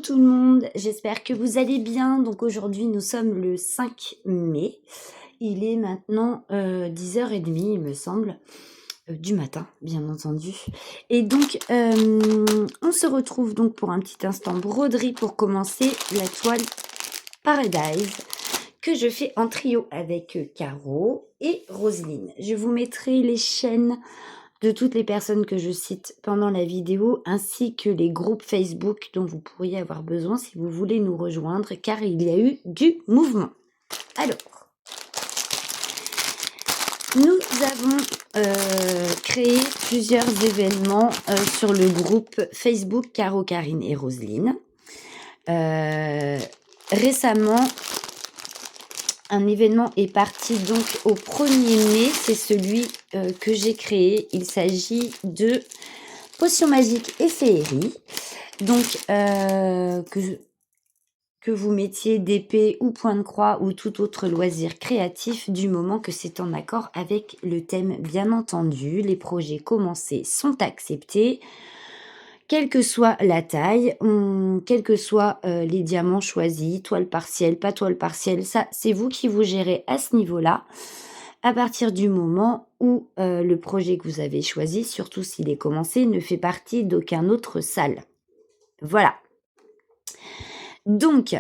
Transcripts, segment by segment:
tout le monde, j'espère que vous allez bien. Donc aujourd'hui nous sommes le 5 mai. Il est maintenant 10h30 il me semble, du matin bien entendu. Et donc on se retrouve donc pour un petit instant broderie pour commencer la toile Paradise que je fais en trio avec Caro et Roselyne. Je vous mettrai les chaînes de toutes les personnes que je cite pendant la vidéo, ainsi que les groupes Facebook dont vous pourriez avoir besoin si vous voulez nous rejoindre, car il y a eu du mouvement. Alors, nous avons créé plusieurs événements sur le groupe Facebook Caro, Karine et Roselyne. Récemment, un événement est parti donc au 1er mai, c'est celui que j'ai créé. Il s'agit de Potions magiques et féerie. Donc, que vous mettiez d'épée ou point de croix ou tout autre loisir créatif, du moment que c'est en accord avec le thème, bien entendu. Les projets commencés sont acceptés. Quelle que soit la taille, quels que soient les diamants choisis, toile partielle, pas toile partielle, ça c'est vous qui vous gérez à ce niveau-là. À partir du moment où le projet que vous avez choisi, surtout s'il est commencé, ne fait partie d'aucun autre salle. Voilà. Donc,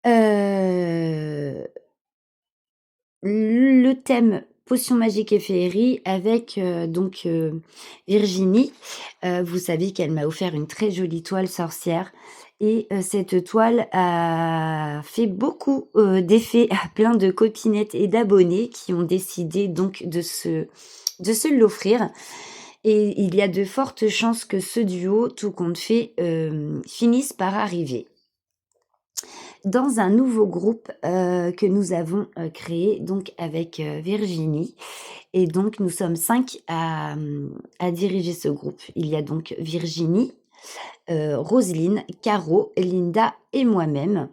le thème Potions magiques et féerie avec Virginie. Vous savez qu'elle m'a offert une très jolie toile sorcière. Et cette toile a fait beaucoup d'effets à plein de copinettes et d'abonnés qui ont décidé donc de se l'offrir. Et il y a de fortes chances que ce duo, tout compte fait, finisse par arriver dans un nouveau groupe que nous avons créé donc avec Virginie. Et donc nous sommes 5 à diriger ce groupe. Il y a donc Virginie, Roselyne, Caro, Linda et moi-même.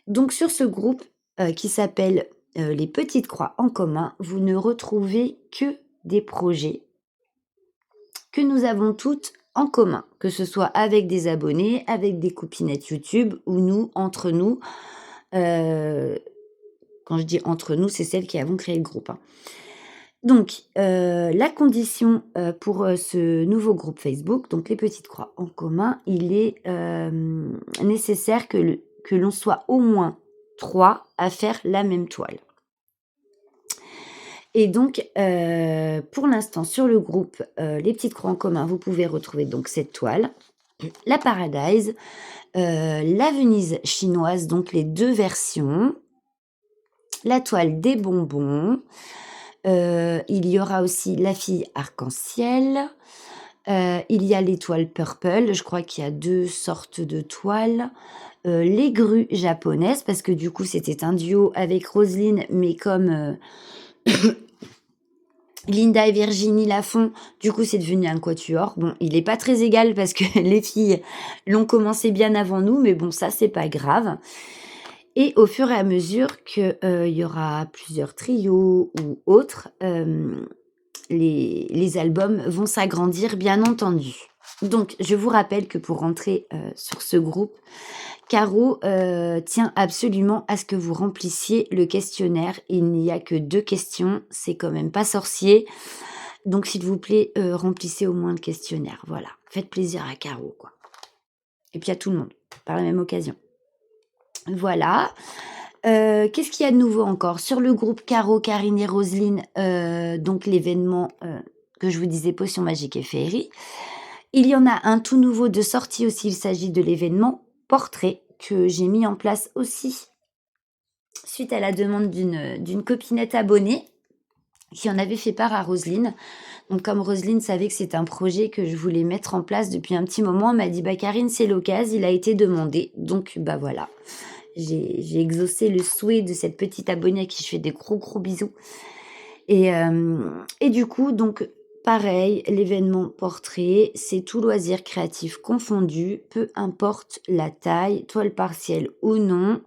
Donc sur ce groupe qui s'appelle Les Petites Croix en commun, vous ne retrouvez que des projets que nous avons toutes en commun, que ce soit avec des abonnés, avec des copinettes YouTube ou nous, entre nous. Quand je dis entre nous, c'est celles qui avons créé le groupe. Donc, la condition pour ce nouveau groupe Facebook, donc les Petites Croix en commun, il est nécessaire que l'on soit au moins 3 à faire la même toile. Et donc, pour l'instant, sur le groupe Les Petites Croix en commun, vous pouvez retrouver donc cette toile, la Paradise, la Venise chinoise, donc les 2 versions, la toile des bonbons. Il y aura aussi la fille arc-en-ciel. Il y a l'étoile purple. Je crois qu'il y a 2 sortes de toiles. Les grues japonaises, parce que du coup, c'était un duo avec Roselyne, mais comme Linda et Virginie la font, du coup, c'est devenu un quatuor. Bon, il n'est pas très égal parce que les filles l'ont commencé bien avant nous, mais bon, ça, c'est pas grave. Et au fur et à mesure qu'il y aura plusieurs trios ou autres, les albums vont s'agrandir, bien entendu. Donc, je vous rappelle que pour rentrer sur ce groupe, Caro tient absolument à ce que vous remplissiez le questionnaire. Il n'y a que 2 questions, c'est quand même pas sorcier. Donc, s'il vous plaît, remplissez au moins le questionnaire. Voilà, faites plaisir à Caro, quoi. Et puis à tout le monde, par la même occasion. Voilà. Qu'est-ce qu'il y a de nouveau encore sur le groupe Caro, Karine et Roselyne, donc l'événement que je vous disais, Potions magiques et féerie. Il y en a un tout nouveau de sortie aussi, il s'agit de l'événement Portrait que j'ai mis en place aussi suite à la demande d'une copinette abonnée qui en avait fait part à Roselyne. Donc comme Roselyne savait que c'est un projet que je voulais mettre en place depuis un petit moment, elle m'a dit « Karine, c'est l'occasion, il a été demandé. » Donc voilà. J'ai exaucé le souhait de cette petite abonnée à qui je fais des gros bisous. Et du coup, donc, pareil, l'événement portrait, c'est tout loisir créatif confondu, peu importe la taille, toile partielle ou non,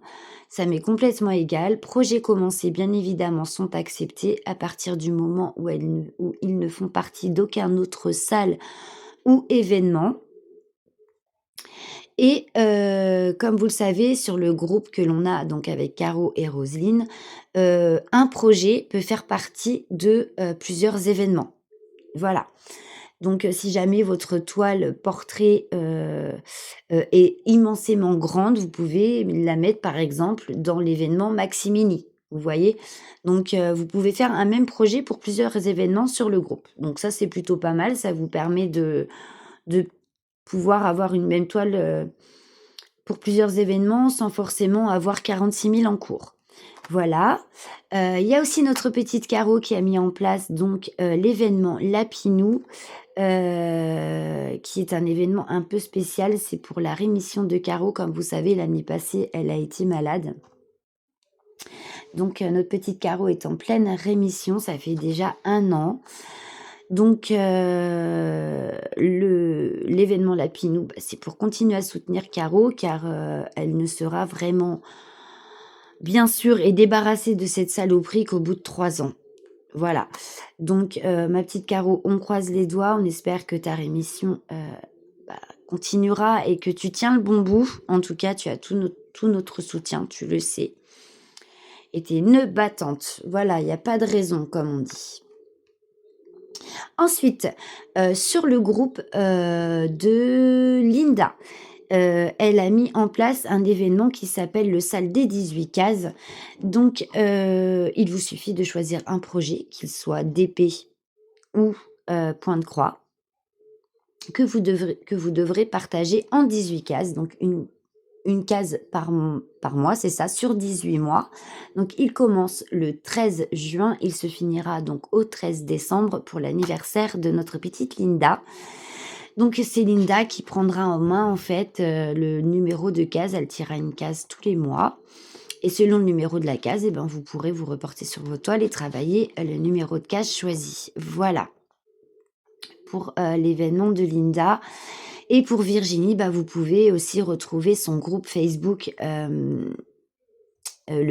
ça m'est complètement égal. Projets commencés, bien évidemment, sont acceptés à partir du moment où ils ne font partie d'aucun autre salle ou événement. Et comme vous le savez, sur le groupe que l'on a donc avec Caro et Roselyne, un projet peut faire partie de, plusieurs événements. Voilà. Donc, si jamais votre toile portrait, est immensément grande, vous pouvez la mettre, par exemple, dans l'événement Maximini. Vous voyez? Donc, vous pouvez faire un même projet pour plusieurs événements sur le groupe. Donc ça, c'est plutôt pas mal. Ça vous permet de pouvoir avoir une même toile, pour plusieurs événements sans forcément avoir 46 000 en cours. Voilà. Il y a aussi notre petite Caro qui a mis en place donc, l'événement Lapinou, qui est un événement un peu spécial. C'est pour la rémission de Caro. Comme vous savez, l'année passée, elle a été malade. Donc, notre petite Caro est en pleine rémission, ça fait déjà 1 an. Donc, l'événement Lapinou, bah, c'est pour continuer à soutenir Caro car, elle ne sera vraiment bien sûr et débarrassée de cette saloperie qu'au bout de 3 ans. Voilà. Donc, ma petite Caro, on croise les doigts, on espère que ta rémission, bah, continuera et que tu tiens le bon bout. En tout cas, tu as tout notre soutien, tu le sais. Et tu es une battante. Voilà, il y a pas de raison, comme on dit. Ensuite, sur le groupe, de Linda, elle a mis en place un événement qui s'appelle le Salle des 18 cases. Donc, il vous suffit de choisir un projet, qu'il soit d'épée ou, point de croix, que vous devrez partager en 18 cases. Donc une case par mois, c'est ça, sur 18 mois. Donc il commence le 13 juin, il se finira donc au 13 décembre pour l'anniversaire de notre petite Linda. Donc c'est Linda qui prendra en main en fait, le numéro de case. Elle tirera une case tous les mois et selon le numéro de la case, eh ben, vous pourrez vous reporter sur vos toiles et travailler, le numéro de case choisi. Voilà pour, l'événement de Linda. Et pour Virginie, bah, vous pouvez aussi retrouver son groupe Facebook, Le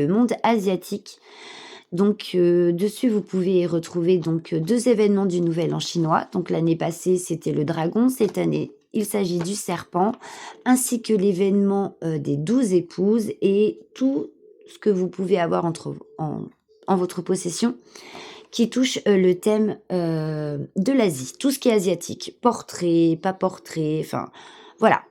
Monde Asiatique. Donc, dessus, vous pouvez retrouver donc, 2 événements du Nouvel An chinois. Donc l'année passée, c'était le dragon. Cette année, il s'agit du serpent, ainsi que l'événement, des 12 épouses et tout ce que vous pouvez avoir en votre possession qui touche, le thème, de l'Asie. Tout ce qui est asiatique, portrait, pas portrait, enfin voilà.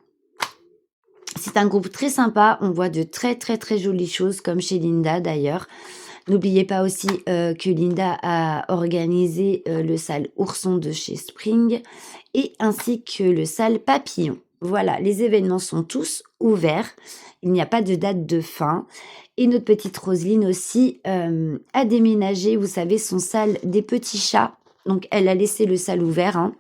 C'est un groupe très sympa, on voit de très, très, très jolies choses comme chez Linda d'ailleurs. N'oubliez pas aussi, que Linda a organisé, le salle ourson de chez Spring et ainsi que le salle papillon. Voilà, les événements sont tous ouverts, il n'y a pas de date de fin et notre petite Roselyne aussi, a déménagé, vous savez, son salle des petits chats. Donc elle a laissé le salle ouvert, hein,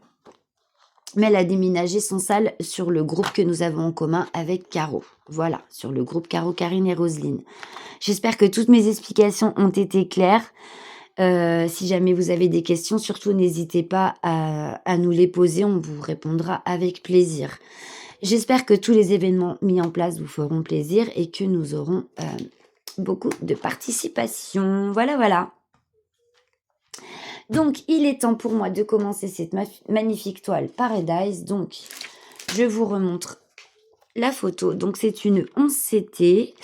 mais elle a déménagé son salle sur le groupe que nous avons en commun avec Caro. Voilà, sur le groupe Caro, Karine et Roselyne. J'espère que toutes mes explications ont été claires. Si jamais vous avez des questions, surtout n'hésitez pas à nous les poser, on vous répondra avec plaisir. J'espère que tous les événements mis en place vous feront plaisir et que nous aurons, beaucoup de participation. Voilà, voilà. Donc, il est temps pour moi de commencer cette magnifique toile Paradise. Donc, je vous remontre la photo. Donc, c'est une 11 CT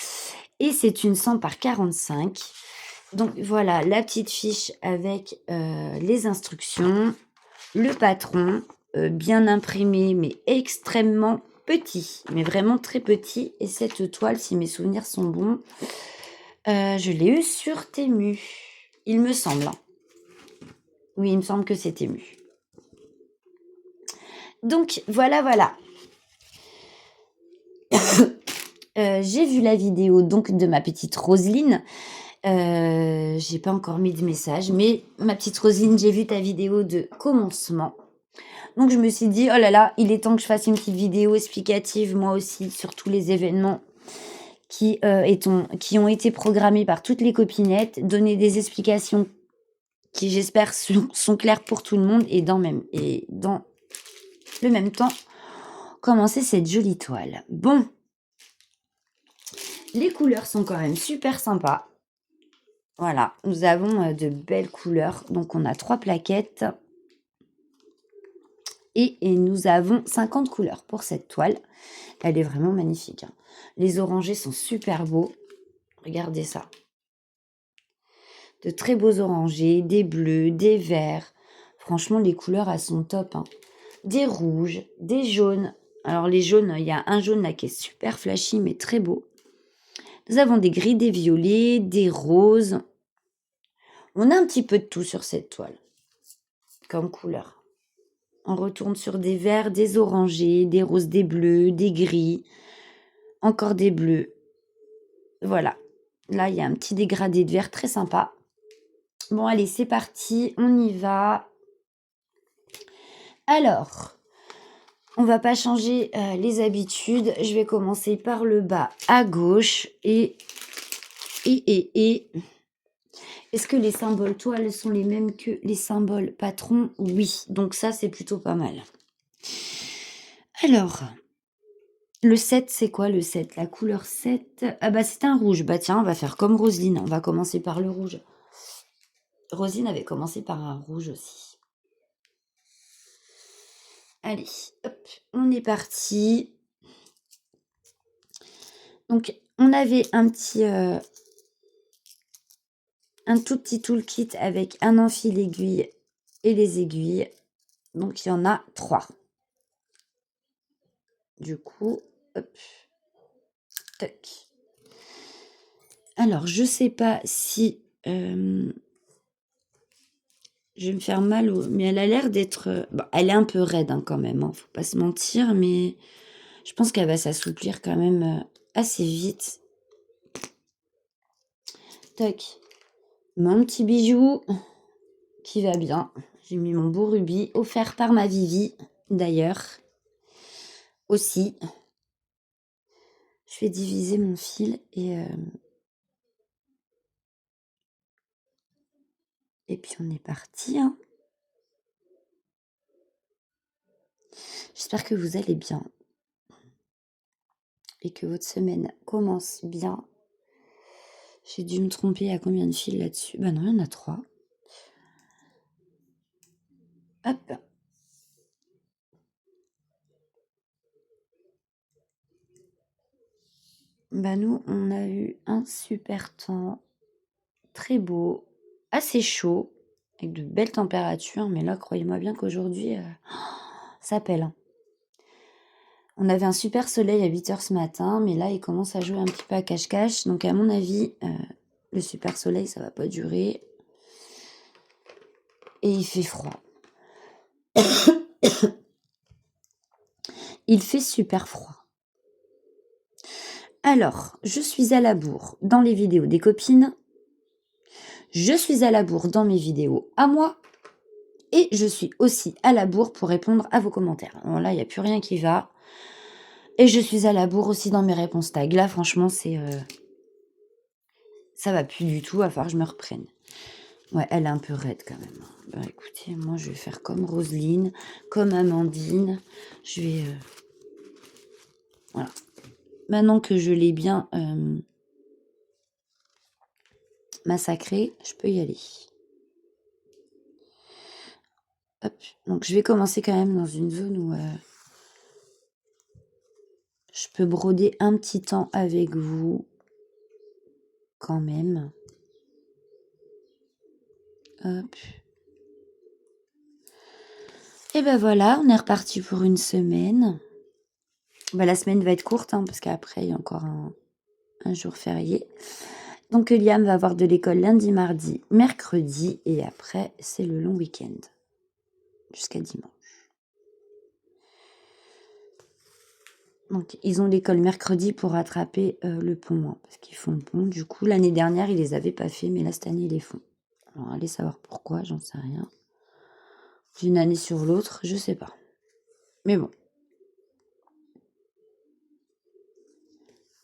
et c'est une 100 par 45. Donc, voilà la petite fiche avec les instructions, le patron, bien imprimé, mais extrêmement petit, mais vraiment très petit. Et cette toile, si mes souvenirs sont bons, je l'ai eue sur Temu, il me semble. Hein. Oui, il me semble que c'est Temu. Donc, voilà, voilà. J'ai vu la vidéo donc de ma petite Roselyne. J'ai pas encore mis de message, mais ma petite Roselyne, j'ai vu ta vidéo de commencement. Donc je me suis dit, oh là là, il est temps que je fasse une petite vidéo explicative, moi aussi, sur tous les événements qui ont été programmés par toutes les copinettes, donner des explications qui, j'espère, sont claires pour tout le monde et dans le même temps, commencer cette jolie toile. Bon, les couleurs sont quand même super sympas. Voilà, nous avons de belles couleurs. Donc, on a 3 plaquettes. Et nous avons 50 couleurs pour cette toile. Elle est vraiment magnifique. Les orangés sont super beaux. Regardez ça. De très beaux orangés, des bleus, des verts. Franchement, les couleurs, elles sont top. Des rouges, des jaunes. Alors les jaunes, il y a un jaune là qui est super flashy, mais très beau. Nous avons des gris, des violets, des roses. On a un petit peu de tout sur cette toile, comme couleur. On retourne sur des verts, des orangés, des roses, des bleus, des gris, encore des bleus. Voilà. Là, il y a un petit dégradé de vert très sympa. Bon, allez, c'est parti, on y va. Alors, on va pas changer les habitudes. Je vais commencer par le bas à gauche. Est-ce que les symboles toiles sont les mêmes que les symboles patrons? Oui, donc ça, c'est plutôt pas mal. Alors, le 7, c'est quoi le 7? La couleur 7? Ah bah, c'est un rouge. Bah tiens, on va faire comme Roselyne. On va commencer par le rouge. Roselyne avait commencé par un rouge aussi. Allez, hop, on est parti. Donc, on avait un tout petit toolkit avec un enfil aiguille et les aiguilles. Donc, il y en a 3. Du coup, hop, tac. Alors, je sais pas si je vais me faire mal, mais elle a l'air d'être... Bon, elle est un peu raide quand même, faut pas se mentir, mais je pense qu'elle va s'assouplir quand même assez vite. Tac. Mon petit bijou qui va bien. J'ai mis mon beau rubis, offert par ma Vivi, d'ailleurs. Aussi. Je vais diviser mon fil et puis on est parti. J'espère que vous allez bien et que votre semaine commence bien. J'ai dû me tromper à combien de fils là-dessus? Bah non, il y en a 3. Hop. Bah nous, on a eu un super temps, très beau, assez chaud, avec de belles températures. Mais là, croyez-moi bien qu'aujourd'hui, ça pèle. On avait un super soleil à 8h ce matin, mais là, il commence à jouer un petit peu à cache-cache. Donc, à mon avis, le super soleil, ça va pas durer. Et il fait froid. Il fait super froid. Alors, je suis à la bourre dans les vidéos des copines. Je suis à la bourre dans mes vidéos à moi. Et je suis aussi à la bourre pour répondre à vos commentaires. Alors là, il n'y a plus rien qui va. Et je suis à la bourre aussi dans mes réponses tag. Là, franchement, c'est... ça va plus du tout, à falloir que je me reprenne. Ouais, elle est un peu raide quand même. Bah écoutez, moi je vais faire comme Roselyne, comme Amandine. Je vais... voilà. Maintenant que je l'ai bien massacré, je peux y aller. Hop. Donc je vais commencer quand même dans une zone où je peux broder un petit temps avec vous. Quand même. Hop. Et ben voilà, on est reparti pour une semaine. Bah, la semaine va être courte, parce qu'après, il y a encore un jour férié. Donc, Liam va avoir de l'école lundi, mardi, mercredi. Et après, c'est le long week-end. Jusqu'à dimanche. Donc, ils ont l'école mercredi pour rattraper le pont. Parce qu'ils font le pont. Du coup, l'année dernière, ils les avaient pas fait. Mais là, cette année, ils les font. Alors, allez savoir pourquoi, j'en sais rien. D'une année sur l'autre, je sais pas. Mais bon.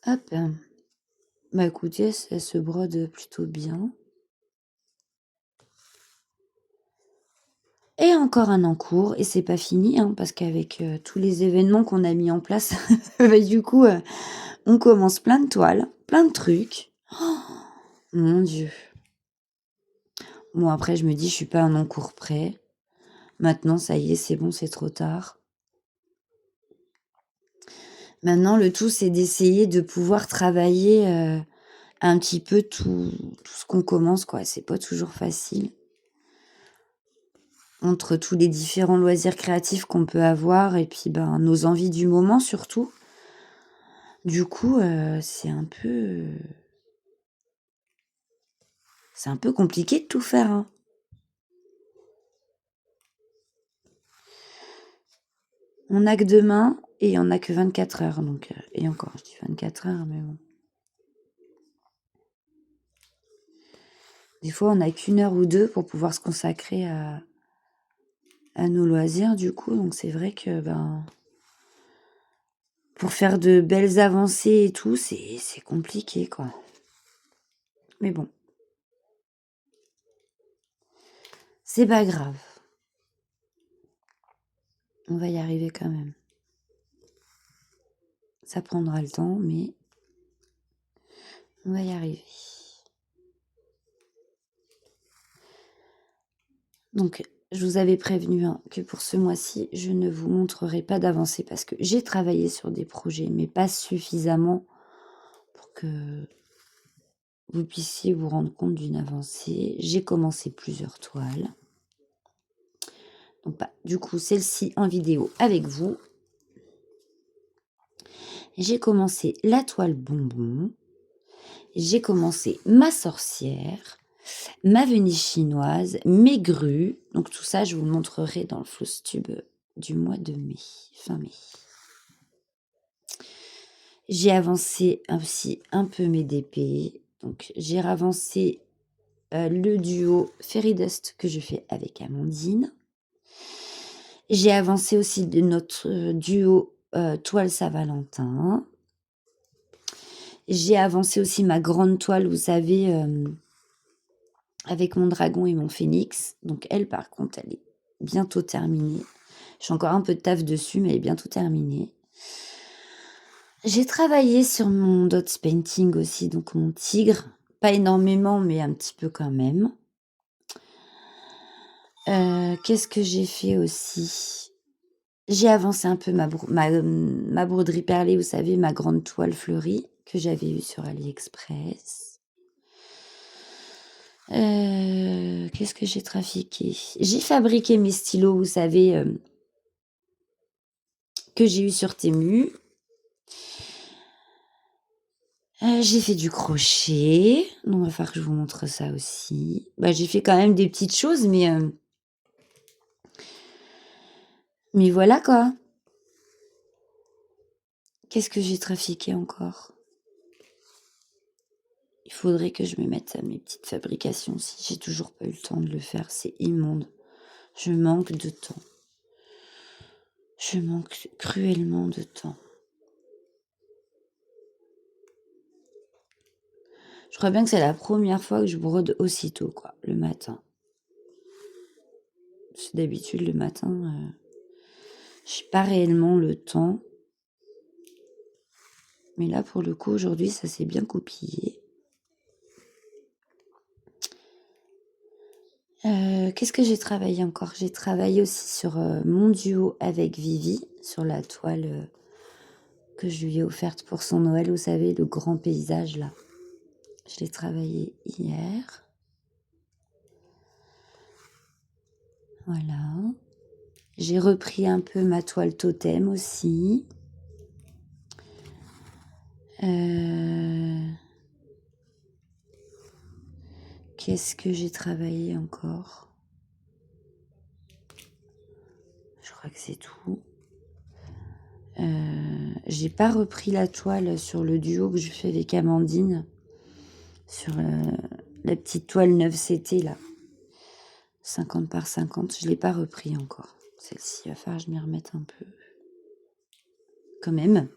Hop. Bah écoutez, ça se brode plutôt bien. Et encore un en cours, et c'est pas fini, parce qu'avec tous les événements qu'on a mis en place, bah, du coup, on commence plein de toiles, plein de trucs. Oh, mon Dieu. Bon, après, je me dis, je suis pas un en cours près. Maintenant, ça y est, c'est bon, c'est trop tard. Maintenant, le tout, c'est d'essayer de pouvoir travailler un petit peu tout ce qu'on commence, quoi. C'est pas toujours facile. Entre tous les différents loisirs créatifs qu'on peut avoir et puis nos envies du moment surtout. Du coup, c'est un peu compliqué de tout faire, hein. On n'a que demain et on n'a que 24 heures, donc et encore, je dis 24 heures, mais bon. Des fois, on n'a qu'1 heure ou 2 pour pouvoir se consacrer à nos loisirs, du coup, donc c'est vrai que, pour faire de belles avancées et tout, c'est compliqué, quoi. Mais bon, c'est pas grave. On va y arriver quand même. Ça prendra le temps, mais on va y arriver. Donc, je vous avais prévenu, hein, que pour ce mois-ci, je ne vous montrerai pas d'avancée parce que j'ai travaillé sur des projets, mais pas suffisamment pour que vous puissiez vous rendre compte d'une avancée. J'ai commencé plusieurs toiles. Donc, du coup, celle-ci en vidéo avec vous. J'ai commencé la toile bonbon. J'ai commencé ma sorcière, ma Venise chinoise, mes grues. Donc tout ça, je vous le montrerai dans le Flowstube du mois de mai, fin mai. J'ai avancé aussi un peu mes DP. Donc j'ai avancé le duo Fairy Dust que je fais avec Amandine. J'ai avancé aussi de notre duo Toile Saint-Valentin. J'ai avancé aussi ma grande toile, vous savez, avec mon dragon et mon phénix. Donc elle, par contre, elle est bientôt terminée. J'ai encore un peu de taf dessus, mais elle est bientôt terminée. J'ai travaillé sur mon dots painting aussi, donc mon tigre. Pas énormément, mais un petit peu quand même. Qu'est-ce que j'ai fait aussi? J'ai avancé un peu ma broderie perlée, vous savez, ma grande toile fleurie que j'avais eue sur AliExpress. Qu'est-ce que j'ai trafiqué? J'ai fabriqué mes stylos, vous savez, que j'ai eu sur Temu. J'ai fait du crochet. Donc, il va falloir que je vous montre ça aussi. J'ai fait quand même des petites choses, mais voilà quoi. Qu'est-ce que j'ai trafiqué encore? Il faudrait que je me mette à mes petites fabrications aussi. J'ai toujours pas eu le temps de le faire. C'est immonde. Je manque de temps. Je manque cruellement de temps. Je crois bien que c'est la première fois que je brode aussitôt, quoi, le matin. C'est d'habitude le matin, j'ai pas réellement le temps. Mais là, pour le coup, aujourd'hui, ça s'est bien coupillé. Qu'est-ce que j'ai travaillé encore? J'ai travaillé aussi sur mon duo avec Vivi, sur la toile que je lui ai offerte pour son Noël, vous savez, le grand paysage là. Je l'ai travaillé hier. Voilà. J'ai repris un peu ma toile totem aussi. Qu'est-ce que j'ai travaillé encore? Je crois que c'est tout. J'ai pas repris la toile sur le duo que je fais avec Amandine, sur la petite toile 9CT là, 50 par 50. Je l'ai pas repris encore. Celle-ci, il va falloir que je m'y remette un peu. Quand même.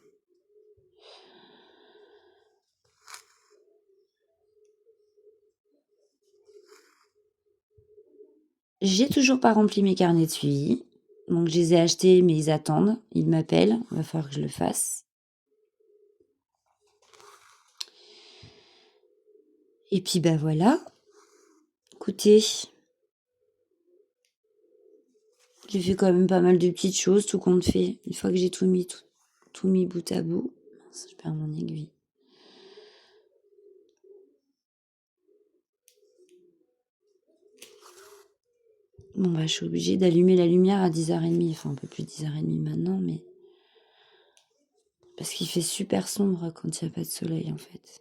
J'ai toujours pas rempli mes carnets de suivi. Donc je les ai achetés, mais ils attendent. Ils m'appellent. Il va falloir que je le fasse. Et puis voilà. Écoutez. J'ai fait quand même pas mal de petites choses, tout compte fait. Une fois que j'ai tout mis bout à bout. Mince, je perds mon aiguille. Bon bah je suis obligée d'allumer la lumière à 10h30, enfin un peu plus de 10h30 maintenant, mais parce qu'il fait super sombre quand il n'y a pas de soleil en fait.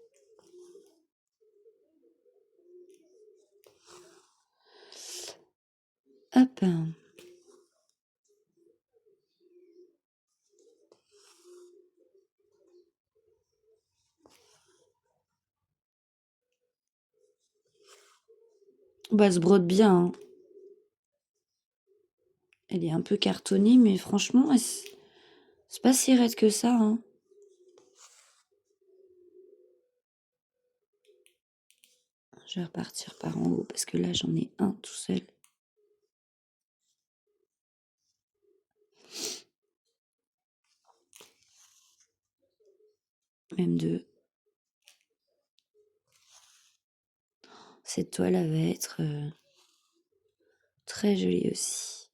Hop. Bah elle se brode bien, hein. Elle est un peu cartonnée, mais franchement, c'est pas si raide que ça, hein. Je vais repartir par en haut parce que là j'en ai un tout seul. Même deux. Cette toile, elle va être très jolie aussi.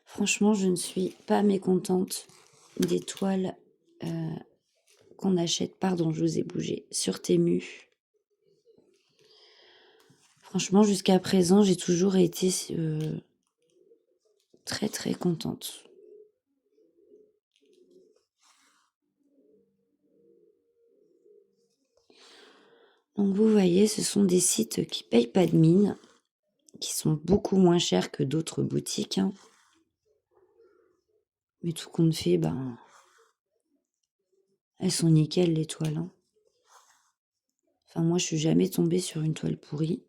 Franchement, je ne suis pas mécontente des toiles qu'on achète, pardon, je vous ai bougé, sur Temu. Franchement, jusqu'à présent, j'ai toujours été très très contente. Donc vous voyez, ce sont des sites qui payent pas de mine, qui sont beaucoup moins chers que d'autres boutiques, hein. Mais tout compte fait, ben, elles sont nickel les toiles, hein. Enfin, moi, je suis jamais tombée sur une toile pourrie.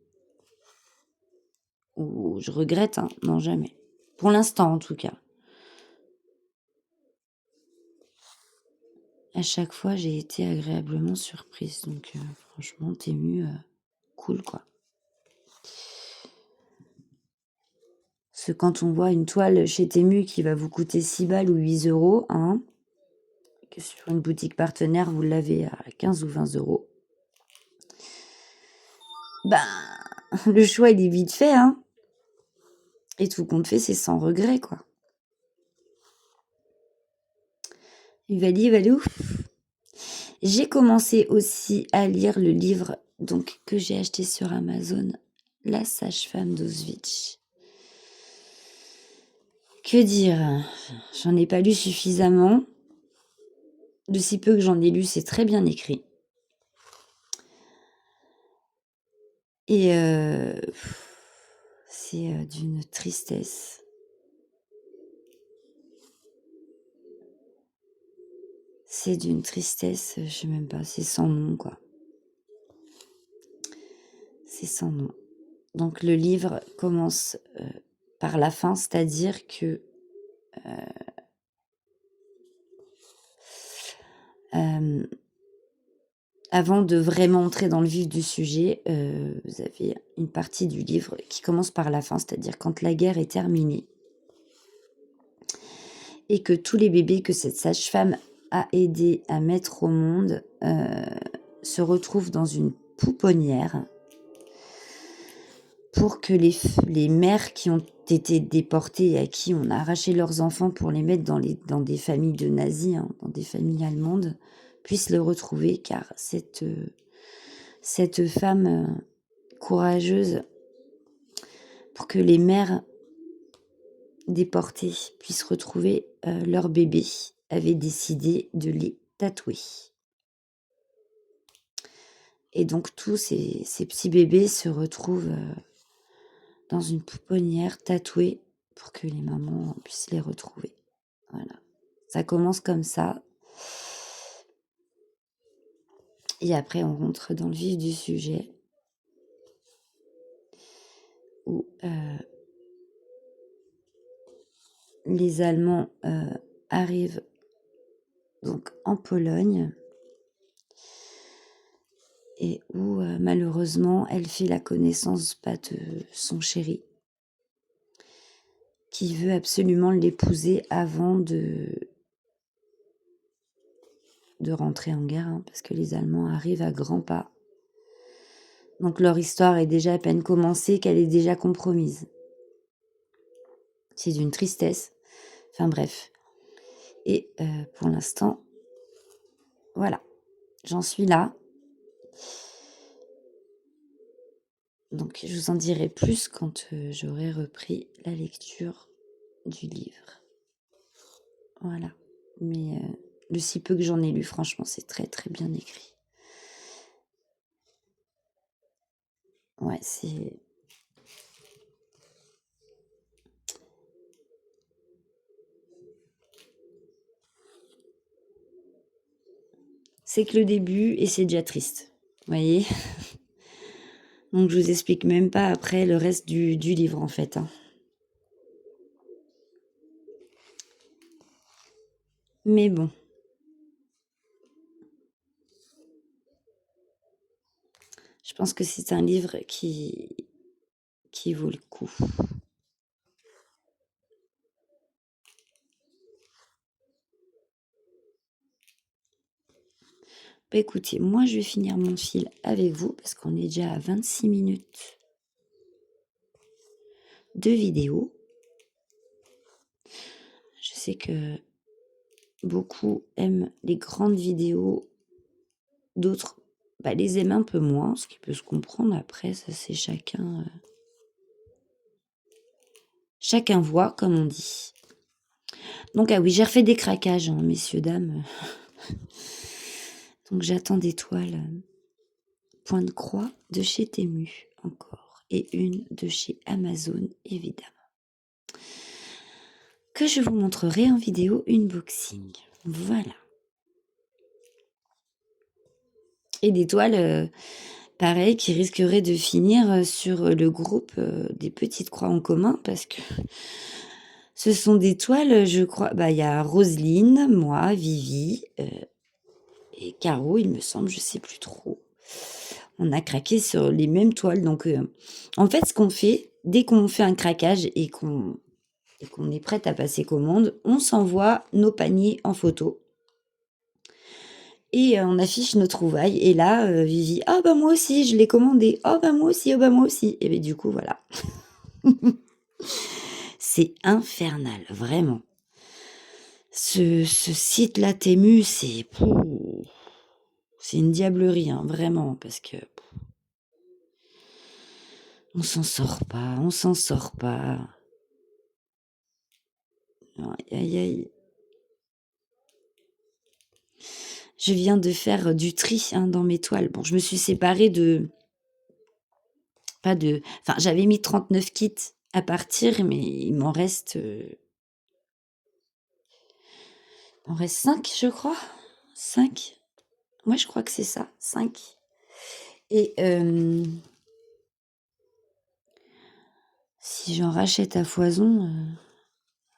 Ou je regrette, hein. Non, jamais. Pour l'instant, en tout cas. À chaque fois, j'ai été agréablement surprise. Donc, franchement, Temu, cool, quoi. Parce que quand on voit une toile chez Temu qui va vous coûter 6 balles ou 8 euros, hein, que sur une boutique partenaire, vous l'avez à 15 ou 20 euros, ben, le choix, il est vite fait, hein. Et tout compte fait, c'est sans regret, quoi. Il va dire, ouf. J'ai commencé aussi à lire le livre donc que j'ai acheté sur Amazon, La sage-femme d'Auschwitz. Que dire? J'en ai pas lu suffisamment. De si peu que j'en ai lu, c'est très bien écrit. Et c'est d'une tristesse. C'est d'une tristesse, je sais même pas, c'est sans nom, quoi. C'est sans nom. Donc le livre commence par la fin, c'est-à-dire que avant de vraiment entrer dans le vif du sujet, vous avez une partie du livre qui commence par la fin, c'est-à-dire quand la guerre est terminée et que tous les bébés que cette sage-femme a aidé à mettre au monde se retrouvent dans une pouponnière pour que les mères qui ont été déportées et à qui on a arraché leurs enfants pour les mettre dans des familles de nazis, hein, dans des familles allemandes, puissent le retrouver, car cette femme courageuse, pour que les mères déportées puissent retrouver leur bébé, avait décidé de les tatouer. Et donc tous ces petits bébés se retrouvent dans une pouponnière tatouée pour que les mamans puissent les retrouver. Voilà. Ça commence comme ça. Et après, on rentre dans le vif du sujet où les Allemands arrivent donc en Pologne et où malheureusement elle fait la connaissance de son chéri qui veut absolument l'épouser avant de rentrer en guerre, hein, parce que les Allemands arrivent à grands pas Donc leur histoire est déjà à peine commencée qu'elle est déjà compromise. C'est d'une tristesse. Enfin bref. Et pour l'instant, voilà, j'en suis là. Donc je vous en dirai plus quand j'aurai repris la lecture du livre. Voilà. Mais le si peu que j'en ai lu, franchement, c'est très très bien écrit. Ouais, c'est que le début et c'est déjà triste. Vous voyez? Donc je vous explique même pas après le reste du livre en fait. Hein. Mais bon. Je pense que c'est un livre qui vaut le coup. Bah écoutez, moi je vais finir mon fil avec vous parce qu'on est déjà à 26 minutes de vidéo. Je sais que beaucoup aiment les grandes vidéos, d'autres les aiment un peu moins, ce qui peut se comprendre. Après, ça c'est chacun voit, comme on dit. Donc ah oui, j'ai refait des craquages, hein, messieurs, dames. Donc j'attends des toiles point de croix de chez Temu encore et une de chez Amazon évidemment. Que je vous montrerai en vidéo unboxing. Voilà. Et des toiles, pareil, qui risqueraient de finir sur le groupe des petites croix en commun parce que ce sont des toiles, je crois, il y a Roselyne, moi, Vivi et Caro, il me semble, je sais plus trop. On a craqué sur les mêmes toiles. Donc, en fait, ce qu'on fait, dès qu'on fait un craquage et qu'on est prête à passer commande, on s'envoie nos paniers en photo. Et on affiche nos trouvailles. Et là, Vivi, ah bah moi aussi, je l'ai commandé. Oh bah moi aussi, oh bah moi aussi. Et bien du coup, voilà. C'est infernal, vraiment. Ce site-là, Temu, c'est une diablerie, hein, vraiment, parce que on s'en sort pas. Aïe, aïe, aïe. Je viens de faire du tri dans mes toiles. Bon, je me suis séparée j'avais mis 39 kits à partir, mais il m'en reste 5, je crois. 5. Moi, je crois que c'est ça, 5. Et si j'en rachète à foison,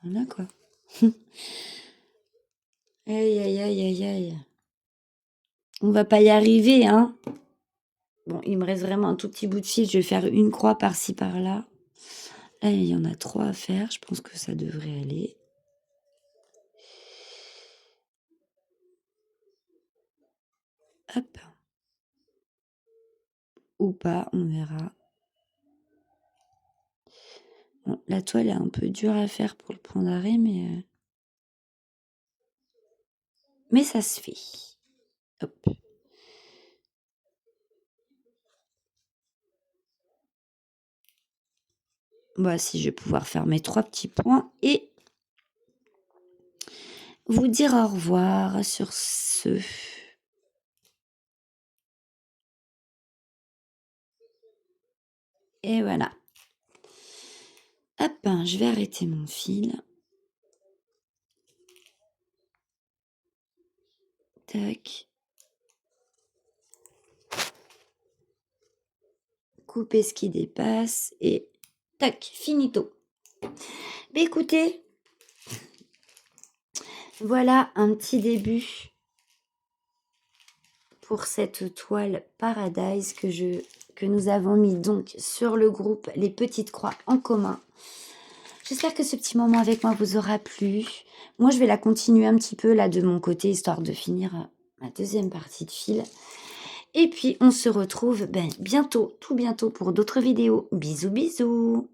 voilà quoi. Aïe, aïe, aïe, aïe, aïe. On va pas y arriver, hein. Bon, il me reste vraiment un tout petit bout de fil. Je vais faire une croix par-ci, par-là. Là, il y en a 3 à faire. Je pense que ça devrait aller. Hop. Ou pas, on verra. Bon, la toile est un peu dure à faire pour le point d'arrêt, mais ça se fait. Hop. Voici, je vais pouvoir faire mes 3 petits points et vous dire au revoir sur ce. Et voilà. Hop, je vais arrêter mon fil. Tac. Couper ce qui dépasse et tac, finito. Mais écoutez, voilà un petit début pour cette toile Paradise que nous avons mis donc sur le groupe Les Petites Croix en commun. J'espère que ce petit moment avec moi vous aura plu. Moi, je vais la continuer un petit peu là de mon côté, histoire de finir ma deuxième partie de fil. Et puis, on se retrouve, bientôt, tout bientôt pour d'autres vidéos. Bisous, bisous!